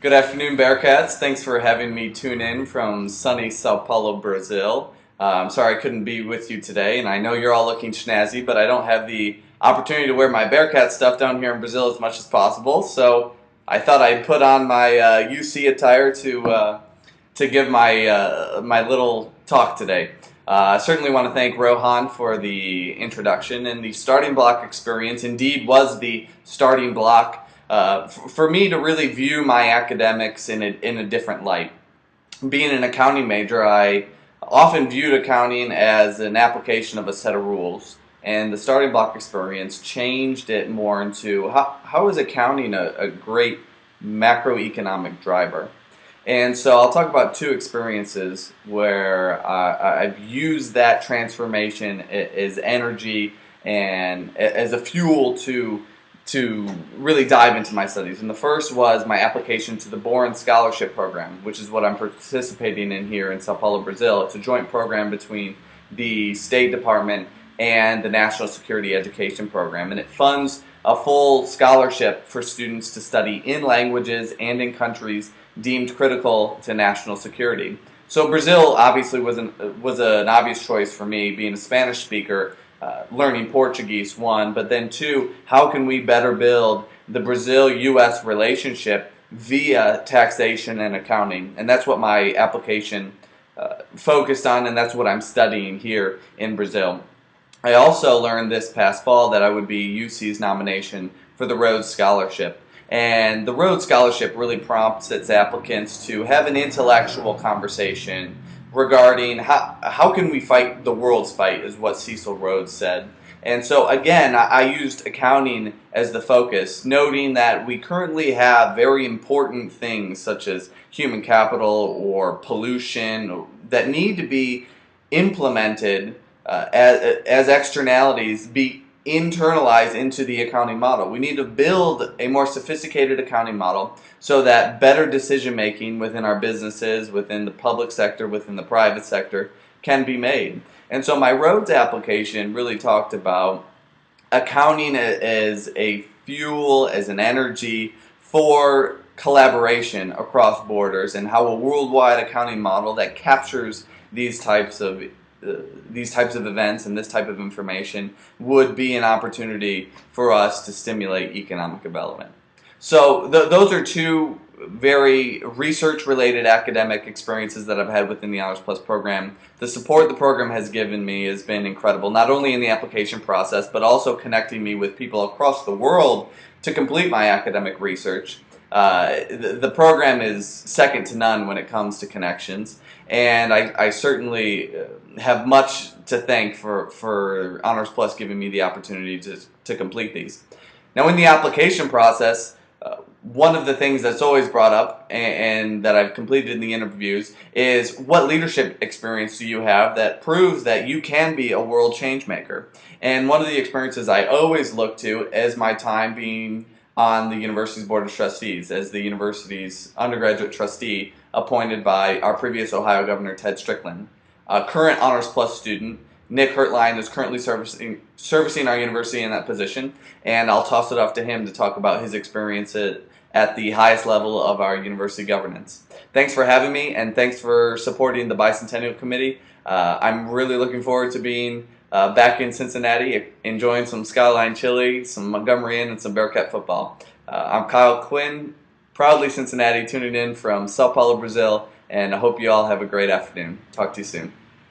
Good afternoon, Bearcats. Thanks for having me tune in from sunny Sao Paulo, Brazil. I'm sorry I couldn't be with you today, and I know you're all looking snazzy, but I don't have the opportunity to wear my Bearcat stuff down here in Brazil as much as possible. So I thought I'd put on my UC attire to give my little talk today. I certainly want to thank Rohan for the introduction, and the starting block experience indeed was the starting block for me to really view my academics in a different light. Being an accounting major, I often viewed accounting as an application of a set of rules, and the starting block experience changed it more into how is accounting a great macroeconomic driver. And so I'll talk about two experiences where I've used that transformation as energy and as a fuel to really dive into my studies. And the first was my application to the Boren Scholarship Program, which is what I'm participating in here in Sao Paulo, Brazil. It's a joint program between the State Department and the National Security Education Program, and it funds a full scholarship for students to study in languages and in countries deemed critical to national security. So Brazil obviously was an obvious choice for me, being a Spanish speaker. Learning Portuguese, one, but then two, how can we better build the Brazil-U.S. relationship via taxation and accounting? And that's what my application focused on, and that's what I'm studying here in Brazil. I also learned this past fall that I would be UC's nomination for the Rhodes Scholarship. And the Rhodes Scholarship really prompts its applicants to have an intellectual conversation regarding how can we fight the world's fight, is what Cecil Rhodes said. And so again, I used accounting as the focus, noting that we currently have very important things such as human capital or pollution that need to be implemented as externalities, be internalized into the accounting model. We need to build a more sophisticated accounting model so that better decision making within our businesses, within the public sector, within the private sector can be made. And so my Rhodes application really talked about accounting as a fuel, as an energy for collaboration across borders, and how a worldwide accounting model that captures these types of events and this type of information would be an opportunity for us to stimulate economic development. So those are two very research-related academic experiences that I've had within the Honors Plus program. The support the program has given me has been incredible, not only in the application process, but also connecting me with people across the world to complete my academic research. The program is second to none when it comes to connections, and I certainly have much to thank for Honors Plus giving me the opportunity to complete these. Now, in the application process, one of the things that's always brought up and that I've completed in the interviews is what leadership experience do you have that proves that you can be a world change maker? And one of the experiences I always look to is my time being on the university's board of trustees as the university's undergraduate trustee appointed by our previous Ohio Governor Ted Strickland. A current Honors Plus student, Nick Hertline, is currently servicing our university in that position, and I'll toss it off to him to talk about his experience at the highest level of our university governance. Thanks for having me, and thanks for supporting the Bicentennial Committee. I'm really looking forward to being back in Cincinnati, enjoying some Skyline chili, some Montgomery Inn, and some Bearcat football. I'm Kyle Quinn, proudly Cincinnati, tuning in from Sao Paulo, Brazil, and I hope you all have a great afternoon. Talk to you soon.